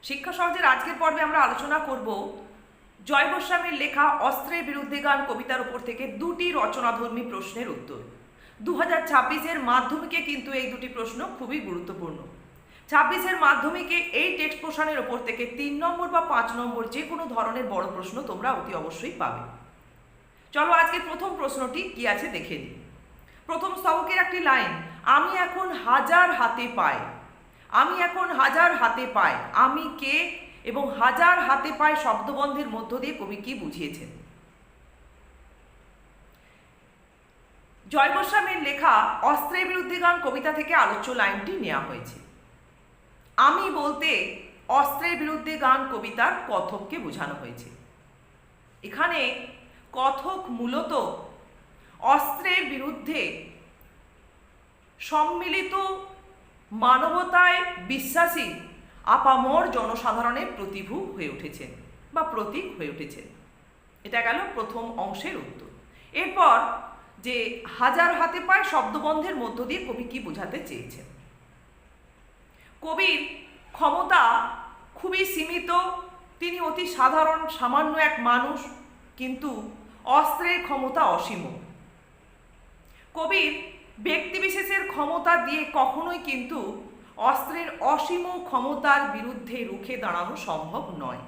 শিক্ষা সহজের আজকের পর্বে আমরা আলোচনা করব জয় গোস্বামীর লেখা অস্ত্রের বিরুদ্ধে গান কবিতার উপর থেকে দুটি রচনাধর্মী প্রশ্নের উত্তর। 2026-এর মাধ্যমিকে কিন্তু এই দুটি প্রশ্ন খুবই গুরুত্বপূর্ণ। 26-এর মাধ্যমিকে এই টেক্সট পোর্শনের ওপর থেকে 3 নম্বর বা 5 নম্বর যে কোনো ধরনের বড় প্রশ্ন তোমরা অতি অবশ্যই পাবে। চলো আজকে প্রথম প্রশ্নটি কি আছে দেখে নিই। প্রথম স্তবকের একটি লাইন, আমি এখন হাজার হাতে পাই। আমি এখন হাজার হাতে পাই, আমি কে এবং হাজার হাতে পায় শব্দবন্ধের মধ্য দিয়ে কবি কি বুঝিয়েছেন? জয় গোস্বামীর লেখা অস্ত্রের বিরুদ্ধে গান কবিতা থেকে আলোচ্য লাইনটি নেওয়া হয়েছে। আমি বলতে অস্ত্রের বিরুদ্ধে গান কবিতার কথককে বোঝানো হয়েছে। এখানে কথক মূলত অস্ত্রের বিরুদ্ধে সম্মিলিত মানবতায় বিশ্বাসী আপামর জনসাধারণের প্রতিভূ হয়ে উঠেছেন বা প্রতীক হয়ে উঠেছেন। এটা গেল প্রথম অংশের উত্তর। এরপর যে হাজার হাতে পায় শব্দবন্ধের মধ্য দিয়ে কবি কি বোঝাতে চেয়েছেন? কবির ক্ষমতা খুবই সীমিত, তিনি অতি সাধারণ সামান্য এক মানুষ, কিন্তু অস্ত্রের ক্ষমতা অসীম। কবির ব্যক্তিবিশেষের ক্ষমতা দিয়ে কখনোই কিন্তু অস্ত্রের অসীম ক্ষমতার বিরুদ্ধে রুখে দাঁড়ানো সম্ভব নয়।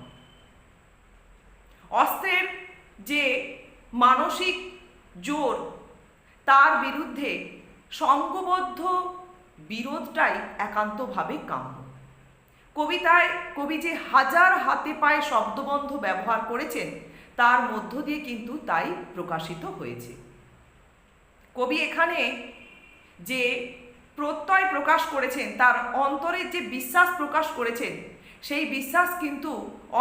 অস্ত্রের যে মানসিক জোর, তার বিরুদ্ধে সংঘবদ্ধ বিরোধটাই একান্তভাবে কাম্য। কবিতায় কবি যে হাজার হাতে পায়ে শব্দবন্ধ ব্যবহার করেছেন, তার মধ্য দিয়ে কিন্তু তাই প্রকাশিত হয়েছে। কবি এখানে যে প্রত্যয় প্রকাশ করেছেন, তার অন্তরের যে বিশ্বাস প্রকাশ করেছেন, সেই বিশ্বাস কিন্তু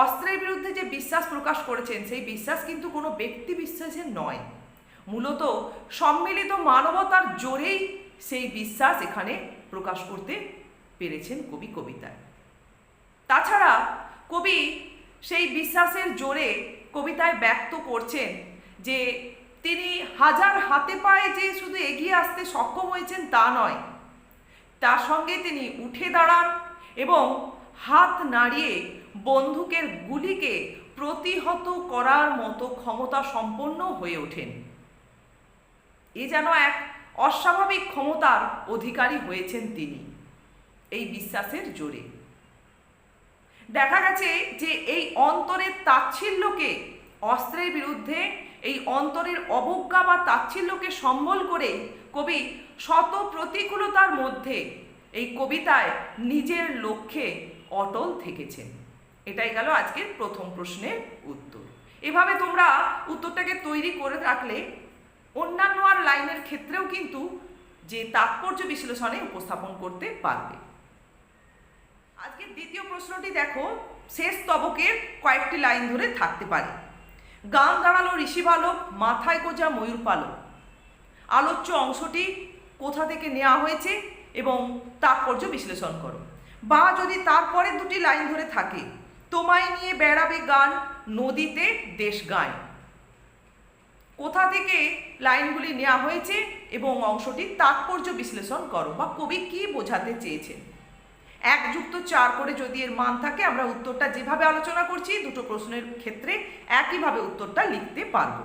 অস্ত্রের বিরুদ্ধে যে বিশ্বাস প্রকাশ করেছেন, সেই বিশ্বাস কিন্তু কোনো ব্যক্তি বিশ্বাসের নয়, মূলত সম্মিলিত মানবতার জোরেই সেই বিশ্বাস এখানে প্রকাশ করতে পেরেছেন কবি কবিতায়। তাছাড়া কবি সেই বিশ্বাসের জোরে কবিতায় ব্যক্ত করছেন যে তিনি হাজার হাতে পায়ে যে শুধু এগিয়ে আসতে সক্ষম হয়েছেন তা নয়, তার সঙ্গে তিনি উঠে দাঁড়ান এবং হাত নাড়িয়ে বন্দুকের গুলিকে প্রতিহত করার মতো ক্ষমতা সম্পন্ন হয়ে ওঠেন। এ যেন এক অস্বাভাবিক ক্ষমতার অধিকারী হয়েছেন তিনি এই বিশ্বাসের জোরে। দেখা গেছে যে এই অন্তরের তাচ্ছিল্যকে, অস্ত্রের বিরুদ্ধে এই অন্তরের অবজ্ঞা বা তাচ্ছিল্যকে সম্বল করে কবি শত প্রতিকূলতার মধ্যে এই কবিতায় নিজের লক্ষ্যে অটল থেকেছেন। এটাই গেল আজকের প্রথম প্রশ্নের উত্তর। এভাবে তোমরা উত্তরটাকে তৈরি করে রাখলে অন্যান্য আর লাইনের ক্ষেত্রেও কিন্তু যে তাৎপর্য বিশ্লেষণে উপস্থাপন করতে পারবে। আজকের দ্বিতীয় প্রশ্নটি দেখো, শেষ স্তবকের কয়েকটি লাইন ধরে থাকতে পারে। গান দাঁড়ালো ঋষি বালক, মাথায় গোজা ময়ূর পালক। আলোচ্য অংশটি কোথা থেকে নেওয়া হয়েছে এবং তাৎপর্য বিশ্লেষণ করো। বা যদি তারপরে দুটি লাইন ধরে থাকে, তোমায় নিয়ে বেড়াবে গান, নদীতে দেশ গায়। কোথা থেকে লাইনগুলি নেওয়া হয়েছে এবং অংশটির তাৎপর্য বিশ্লেষণ করো বা কবি কি বোঝাতে চেয়েছেন। 1+4 করে যদি এর মান থাকে, আমরা উত্তরটা যেভাবে আলোচনা করছি দুটো প্রশ্নের ক্ষেত্রে একইভাবে উত্তরটা লিখতে পারব।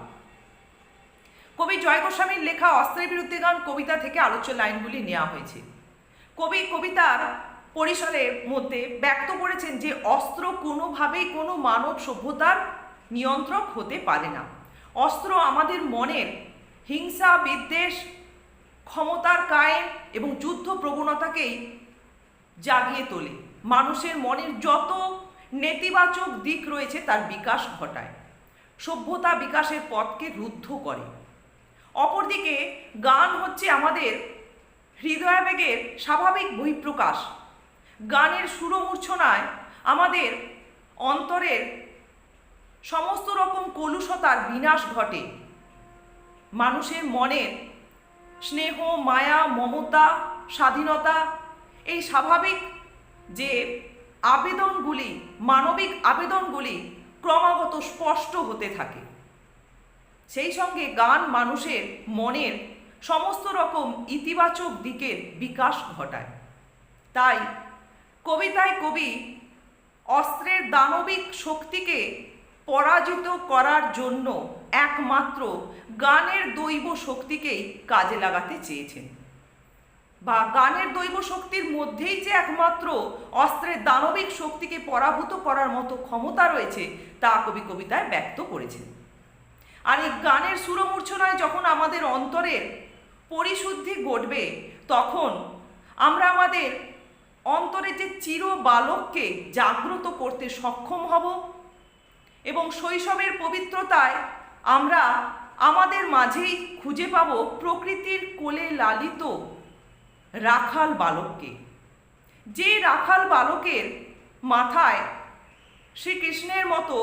কবি জয় গোস্বামীর লেখা অস্ত্রের বিরুদ্ধে গান কবিতা থেকে আলোচ্য লাইনগুলি নেওয়া হয়েছে। কবি কবিতার পরিসরের মধ্যে ব্যক্ত করেছেন যে অস্ত্র কোনোভাবেই কোনো মানব সভ্যতার নিয়ন্ত্রক হতে পারে না। অস্ত্র আমাদের মনের হিংসা, বিদ্বেষ, ক্ষমতার কায়েম এবং যুদ্ধ প্রবণতাকেই জাগিয়ে তোলে। মানুষের মনের যত নেতিবাচক দিক রয়েছে তার বিকাশ ঘটায়, সভ্যতা বিকাশের পথকে রুদ্ধ করে। অপরদিকে গান হচ্ছে আমাদের হৃদয়াবেগের স্বাভাবিক বহিঃপ্রকাশ। গানের সুরমূর্ছনায় আমাদের অন্তরের সমস্ত রকম কলুষতার বিনাশ ঘটে। মানুষের মনের স্নেহ, মায়া, মমতা, স্বাধীনতা, এই স্বাভাবিক যে আবেদনগুলি, মানবিক আবেদনগুলি ক্রমাগত স্পষ্ট হতে থাকে। সেই সঙ্গে গান মানুষের মনের সমস্ত রকম ইতিবাচক দিকের বিকাশ ঘটায়। তাই কবিতায় কবি অস্ত্রের দানবিক শক্তিকে পরাজিত করার জন্য একমাত্র গানের দৈব শক্তিকেই কাজে লাগাতে চেয়েছেন, বা গানের দৈব শক্তির মধ্যেই যে একমাত্র অস্ত্রের দানবিক শক্তিকে পরাভূত করার মতো ক্ষমতা রয়েছে তা কবি কবিতায় ব্যক্ত করেছেন। আর এই গানের সুরমূর্ছনায় যখন আমাদের অন্তরের পরিশুদ্ধি ঘটবে, তখন আমরা আমাদের অন্তরের যে চির বালককে জাগ্রত করতে সক্ষম হব এবং শৈশবের পবিত্রতায় আমরা আমাদের মাঝেই খুঁজে পাব প্রকৃতির কোলে লালিত রাখাল বালককে, যে রাখাল বালকের মাথায় শ্রীকৃষ্ণের মতো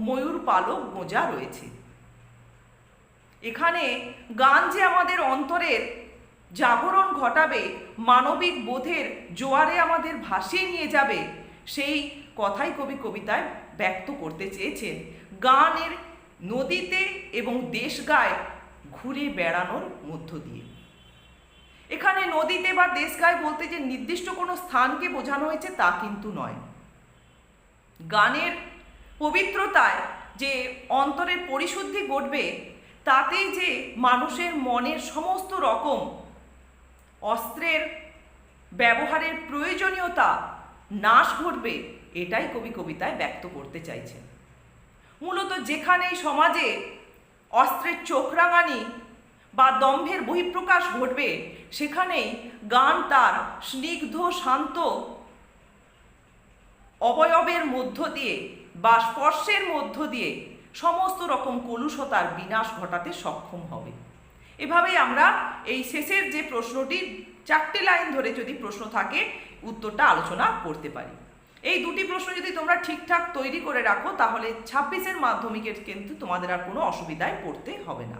ময়ূর পালক গোঁজা রয়েছে। এখানে গান যে আমাদের অন্তরের জাগরণ ঘটাবে, মানবিক বোধের জোয়ারে আমাদের ভাসিয়ে নিয়ে যাবে, সেই কথাই কবি কবিতায় ব্যক্ত করতে চেয়েছেন গানের নদীতে এবং দেশগায় ঘুরে বেড়ানোর মধ্য দিয়ে। এখানে নদীতে বা দেশগায় বলতে যে নির্দিষ্ট কোনো স্থানকে বোঝানো হয়েছে তা কিন্তু নয়। গানের পবিত্রতায় যে অন্তরের পরিশুদ্ধি ঘটবে, তাতেই যে মানুষের মনের সমস্ত রকম অস্ত্রের ব্যবহারের প্রয়োজনীয়তা নাশ ঘটবে, এটাই কবি কবিতায় ব্যক্ত করতে চাইছেন। মূলত যেখানেই সমাজে অস্ত্রের চোখরাঙানি বা দম্ভের বহিঃপ্রকাশ ঘটবে, সেখানেই গান তার স্নিগ্ধ শান্ত অবয়বের মধ্য দিয়ে বা স্পর্শের মধ্য দিয়ে সমস্ত রকম কলুষতার বিনাশ ঘটাতে সক্ষম হবে। এভাবেই আমরা এই শেষের যে প্রশ্নটি 4টে লাইন ধরে যদি প্রশ্ন থাকে উত্তরটা আলোচনা করতে পারি। এই দুটি প্রশ্ন যদি তোমরা ঠিকঠাক তৈরি করে রাখো, তাহলে 26-এর মাধ্যমিকের কিন্তু তোমাদের আর কোনো অসুবিধায় পড়তে হবে না।